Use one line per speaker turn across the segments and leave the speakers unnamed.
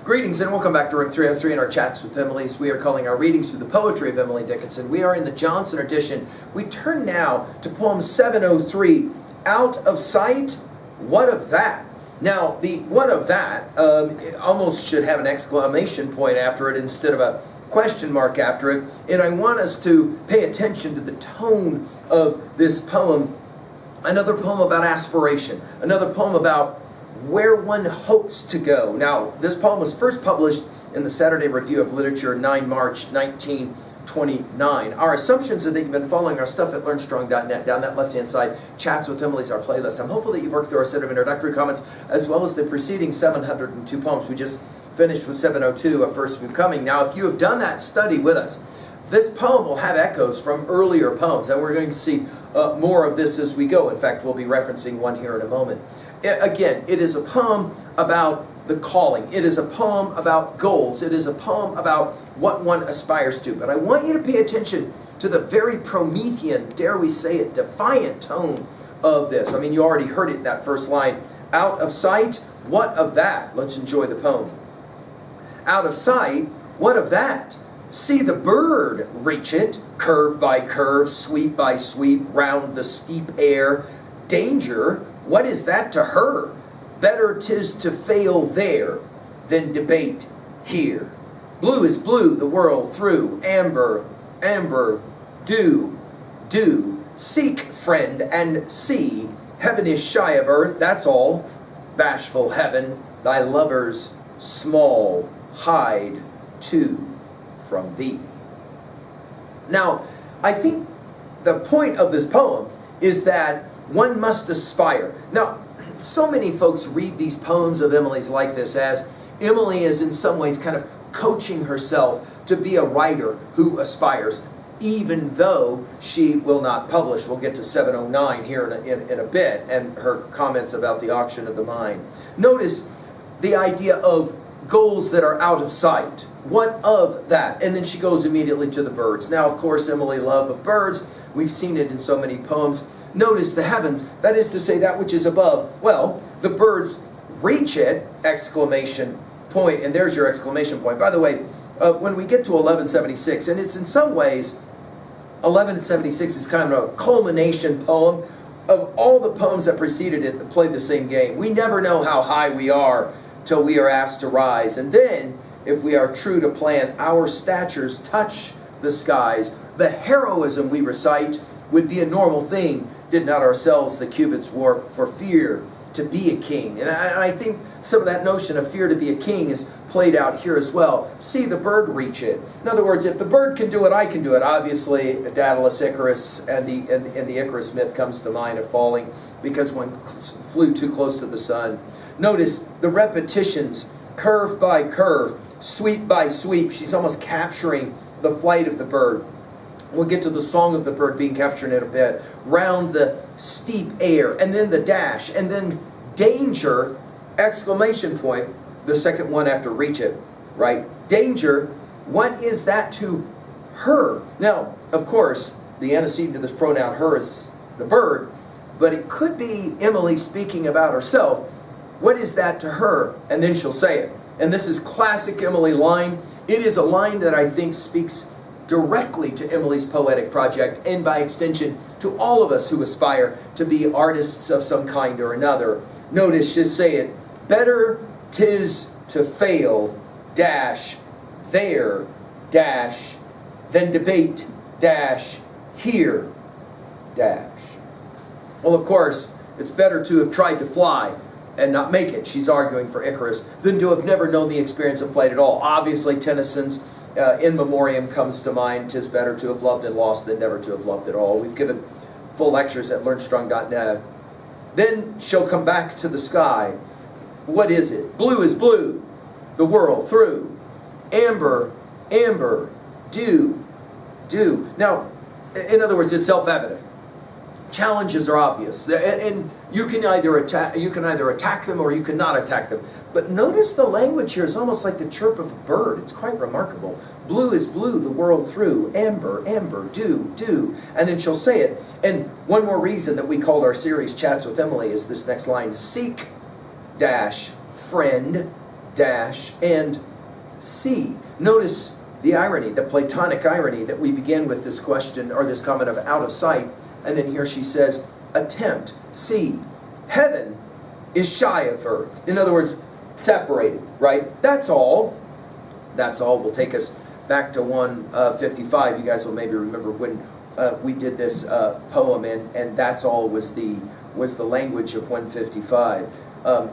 Greetings and welcome back to Room 303 in our chats with Emily. We are calling our readings through the poetry of Emily Dickinson. We are in the Johnson edition. We turn now to poem 703, Out of Sight, What of That? Now, the what of that almost should have an exclamation point after it instead of a question mark after it. And I want us to pay attention to the tone of this poem. Another poem about aspiration. Another poem about where one hopes to go. Now, this poem was first published in the Saturday Review of Literature, 9 March 1929. Our assumptions are that you've been following our stuff at LearnStrong.net. Down that left-hand side, Chats with Emily's our playlist. I'm hopeful that you've worked through our set of introductory comments, as well as the preceding 702 poems. We just finished with 702, a first view coming. Now, if you have done that study with us, this poem will have echoes from earlier poems, and we're going to see more of this as we go. In fact, we'll be referencing one here in a moment. Again, it is a poem about the calling. It is a poem about goals. It is a poem about what one aspires to. But I want you to pay attention to the very Promethean, dare we say it, defiant tone of this. I mean, you already heard it in that first line. Out of sight, what of that? Let's enjoy the poem. Out of sight, what of that? See the bird reach it, curve by curve, sweep by sweep, round the steep air. Danger, what is that to her? Better 'tis to fail there than debate here. Blue is blue the world through, amber, amber, dew, dew. Seek, friend, and see. Heaven is shy of earth, that's all. Bashful heaven, thy lovers small hide too from thee. Now, I think the point of this poem is that one must aspire. Now, so many folks read these poems of Emily's like this as Emily is in some ways kind of coaching herself to be a writer who aspires, even though she will not publish. We'll get to 709 here in a bit, and her comments about the auction of the mind. Notice the idea of goals that are out of sight. What of that? And then she goes immediately to the birds. Now, of course, Emily love of birds. We've seen it in so many poems. Notice the heavens, that is to say that which is above. Well, the birds reach it, exclamation point, and there's your exclamation point. By the way, when we get to 1176, and it's in some ways, 1176 is kind of a culmination poem of all the poems that preceded it that play the same game. We never know how high we are till we are asked to rise. And then, if we are true to plan, our statures touch the skies. The heroism we recite would be a normal thing, did not ourselves the cubits warp for fear to be a king. And I think some of that notion of fear to be a king is played out here as well. See the bird reach it. In other words, if the bird can do it, I can do it. Obviously, Daedalus Icarus and the Icarus myth comes to mind of falling because one flew too close to the sun. Notice the repetitions, curve by curve, sweep by sweep. She's almost capturing the flight of the bird. We'll get to the song of the bird being captured in a bit. Round the steep air, and then the dash, and then danger, exclamation point, the second one after reach it, right? Danger, what is that to her? Now, of course, the antecedent to this pronoun her is the bird, but it could be Emily speaking about herself. What is that to her? And then she'll say it. And this is classic Emily line. It is a line that I think speaks directly to Emily's poetic project, and by extension to all of us who aspire to be artists of some kind or another. Notice, just say it, better 'tis to fail, dash, there, dash, than debate, dash, here, dash. Well, of course, it's better to have tried to fly and not make it, she's arguing for Icarus, than to have never known the experience of flight at all. Obviously, Tennyson's In Memoriam comes to mind. 'Tis better to have loved and lost than never to have loved at all. We've given full lectures at LearnStrong.net. Then she'll come back to the sky. What is it? Blue is blue, the world through. Amber, amber, dew, dew. Now, in other words, it's self-evident. Challenges are obvious, and you can either attack them or you cannot attack them. But notice the language here is almost like the chirp of a bird. It's quite remarkable. Blue is blue the world through. Amber, amber, dew, dew. And then she'll say it. And one more reason that we called our series Chats with Emily is this next line. Seek, dash, friend, dash, and see. Notice the irony, the Platonic irony that we begin with this question or this comment of out of sight, and then here she says, attempt, see. Heaven is shy of earth. In other words, separated, right? That's all. That's all. Will take us back to 155. You guys will maybe remember when we did this poem, and that's all was the language of 155.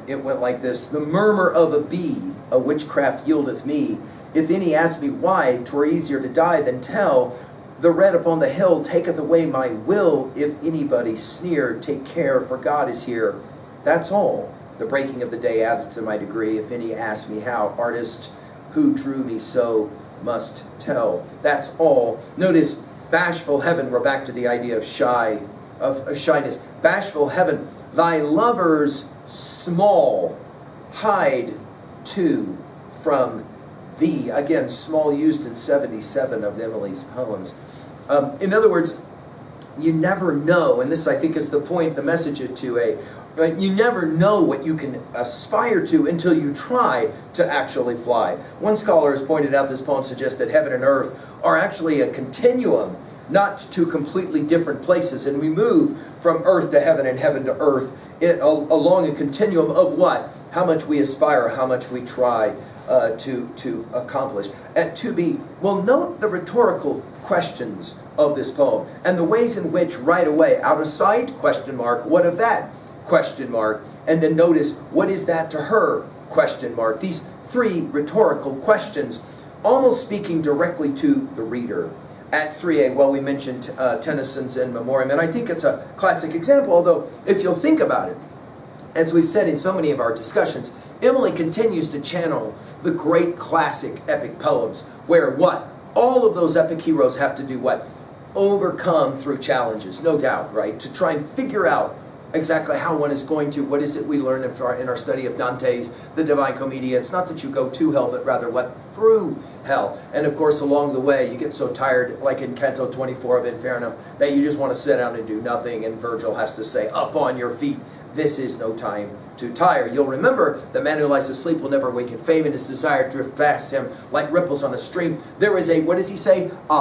It went like this: the murmur of a bee, a witchcraft yieldeth me. If any ask me why, 'twere easier to die than tell. The red upon the hill taketh away my will. If anybody sneer, take care, for God is here. That's all. The breaking of the day addeth to my degree. If any ask me how, artist who drew me so must tell. That's all. Notice bashful heaven. We're back to the idea of shyness. Bashful heaven, thy lovers small hide too from thee. Again, small used in 77 of Emily's poems. In other words, you never know, and this I think is the point, the message of 2a, right? You never know what you can aspire to until you try to actually fly. One scholar has pointed out this poem suggests that heaven and earth are actually a continuum, not two completely different places, and we move from earth to heaven and heaven to earth along a continuum of what? How much we aspire, how much we try to accomplish. At 2b, we'll note the rhetorical questions of this poem and the ways in which right away, out of sight, question mark, what of that? Question mark. And then notice, what is that to her? Question mark. These three rhetorical questions, almost speaking directly to the reader. At 3a, well, we mentioned Tennyson's In Memoriam, and I think it's a classic example, although if you'll think about it, as we've said in so many of our discussions, Emily continues to channel the great classic epic poems, where what? All of those epic heroes have to do what? Overcome through challenges, no doubt, right? To try and figure out exactly how one is going to, what is it we learn in our study of Dante's The Divine Commedia. It's not that you go to hell, but rather what? Through hell. And of course, along the way, you get so tired, like in Canto 24 of Inferno, that you just want to sit down and do nothing, and Virgil has to say, up on your feet, this is no time to tire. You'll remember, the man who lies asleep will never wake in fame, and his desire drift past him like ripples on a stream. There is a, what does he say? A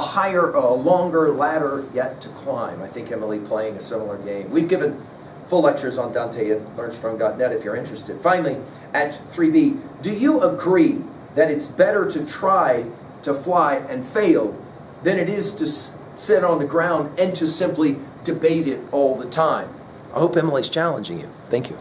longer ladder yet to climb. I think Emily playing a similar game. We've given full lectures on Dante at learnstrong.net if you're interested. Finally, at 3b, do you agree that it's better to try to fly and fail than it is to sit on the ground and to simply debate it all the time? I hope Emily's challenging you. Thank you.